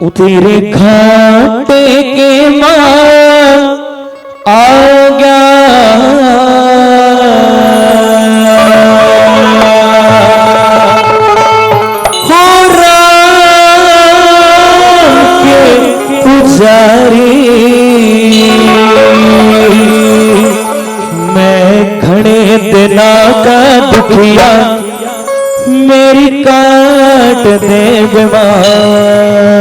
तेरे घाटे के मां आ गया हो राम के पुजारी। मैं घने दिना का दुखिया मेरी काट दे बीमारी।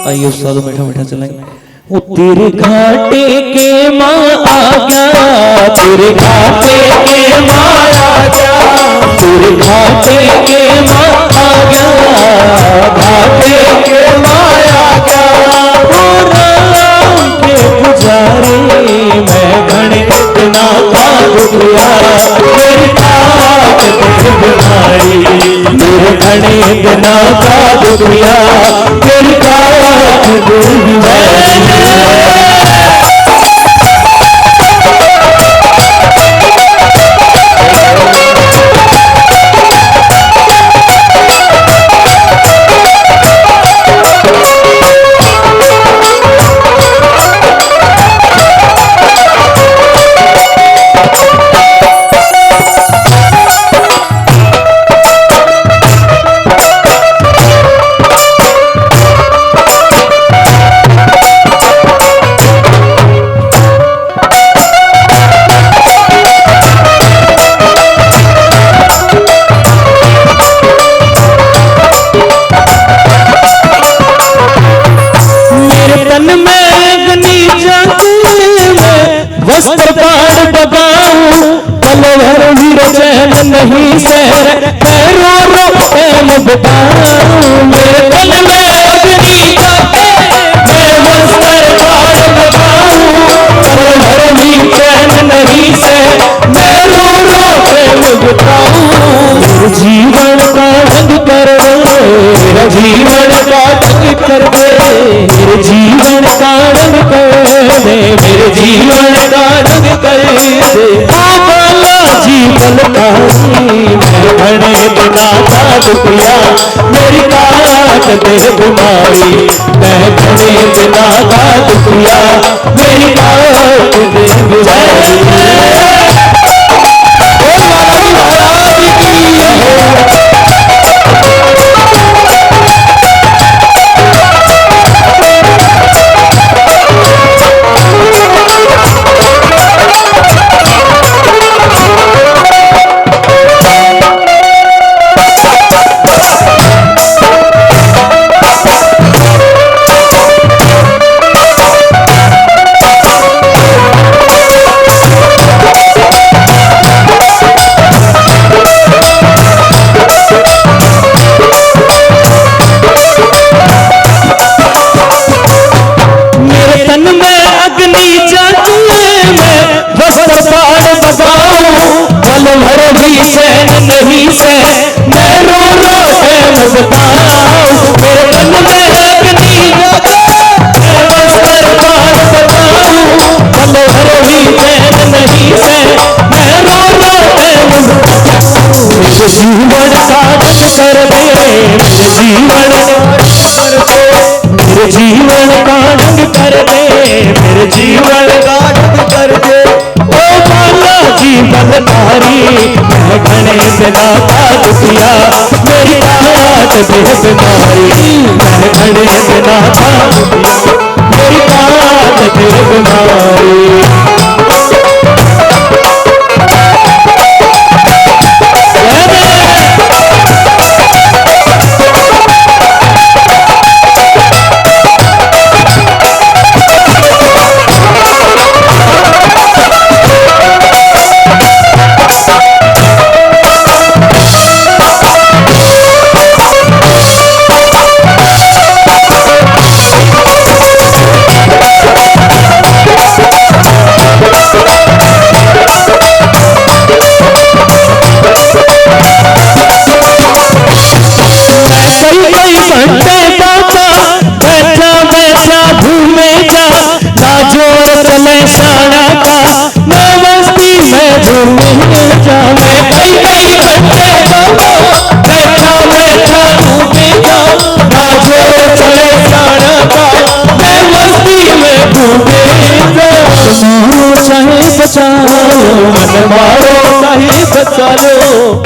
आइए साधु मीठा मीठा चलेंगे। वो तेरे घाटे के मां आ गया, तेरे घाटे के मां आ गया, तेरे घाटे के मां आ गया, घाटे के मां आ गया हो राम के पुजारी। मैं घने दिना का दुखिया मेरी काट दे बीमारी। मेरे घने दिना का दुखिया मेरी काट दे बीमारी। वस्त्र पाड़ बगाऊं पल भर भी चैन नहीं सह पैरों रो प्रेम बताऊं। मेरे तन में अग्नि जाते मैं वस्त्र पाड़ बगाऊं पल भर भी चैन नहीं सह मैं रो प्रेम बताऊं। मेरे जीवन का रंग कर दे, मेरा जीवन का रंग कर दे, मेरे जीवन का रंग कर दे, मेरे जीवन का रंग कर दे ओ बालाजी बलकारी। मैं घने दिना का दुखिया मेरी काट दे बीमारी। मैं घने दिना का दुखिया मेरी काट दे बीमारी। पल भर भी चैन नहीं सह मैं रो प्रेम बताऊं। मेरे तन में अग्नि जागे मैं वस्त्र पाड़ बगाऊं पल भर भी चैन नहीं सह मैं रो प्रेम बताऊं। मेरे जीवन का रंग कर दे, मेरे जीवन मेरे जीवन का रंग कर दे, मेरे जीवन का रंग कर दे ओ बालाजी बलकारी। मैं घने दिना का दुखिया मेरी काट दे बीमारी। मैं घने दिना का दुखिया मेरी काट दे बीमारी।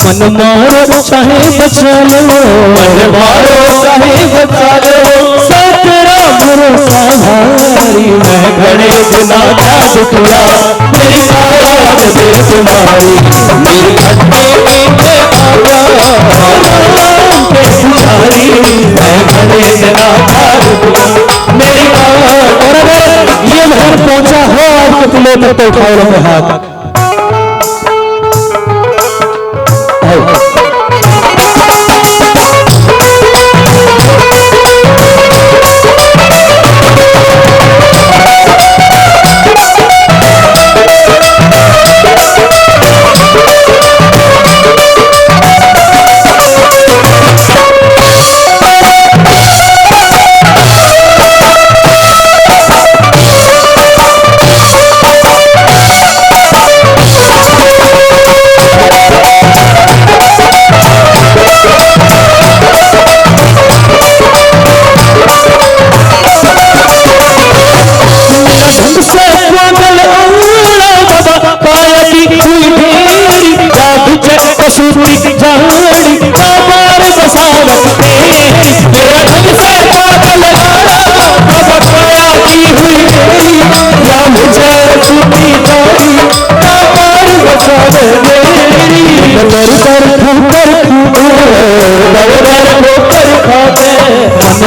मन मारो चाहे बचा लो, मन मारो चाहे बचा लो, तेरा भरोसा भारी, मैं गणेश नाथा दुखिया, मेरी आवाज दे तुम्हारी, मेरे खड्डे में आजा राम के पुजारी, मैं गणेश नाथा दुखिया, मेरी आवाज। और अगर ये महर पहुंचा हो आपके दिलों तक तो उठाओ अपने हाथ।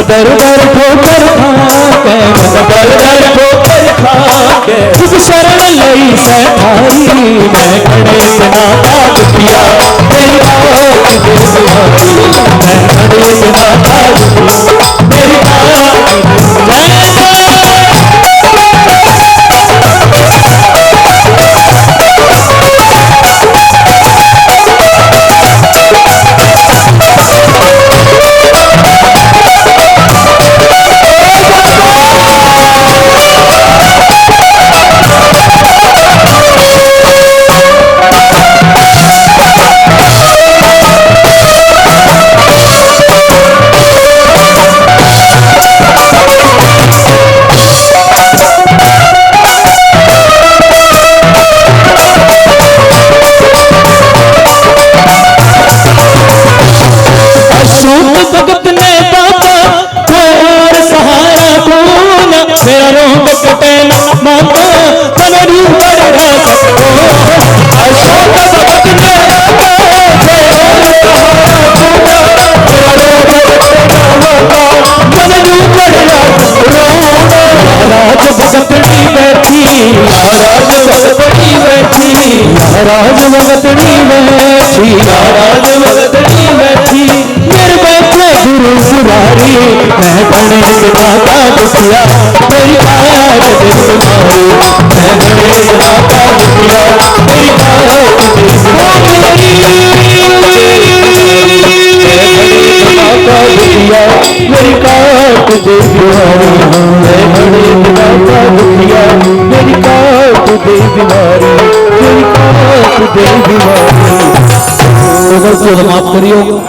दर दर ठोकर खाके, मन दर दर ठोकर खाके, जिस शरण लई सैठारी, मैं गणेश नाथा दुखिया, मेरी आवाज दे तुम्हारी, मैं गणेश नाथा दुखिया, मेरी आवाज भगत ने बाबा और सहारा कौन, मेरा रोग कटे न माता तनरू पर सकतो, अशोक भगत ने बाबा और सहारा कौन, मेरा रोग कटे न माता तनरू पर सकतो, राज भगतनी बैठी, राज भगतनी बैठी, राज भगतनी बैठी, राज भगतनी बैठी, मेरे बैठे गुरु मुरारी, मैं गणेश नाथा दुखिया, मेरी आवाज दे तुम्हारी, मैं गणेश नाथा दुखिया, मेरी आवाज दे तुम्हारी, मेरी काट दे तुम्हारी, मैं गणेश नाथा दुखिया, मेरी काट दे तुम्हारी, मेरी काट दे तुम्हारी। माफ करियो।